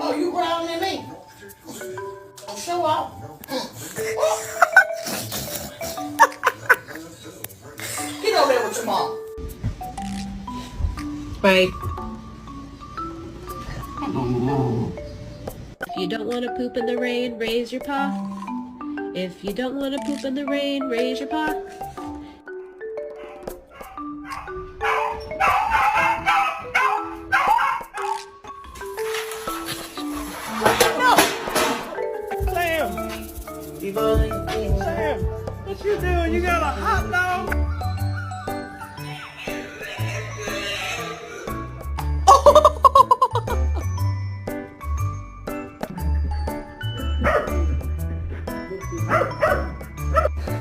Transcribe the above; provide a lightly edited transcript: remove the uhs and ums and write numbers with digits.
Oh, you growling at me? Show off. Get over there with your mom. Right. If you don't want to poop in the rain, raise your paw. If you don't want to poop in the rain, raise your paw.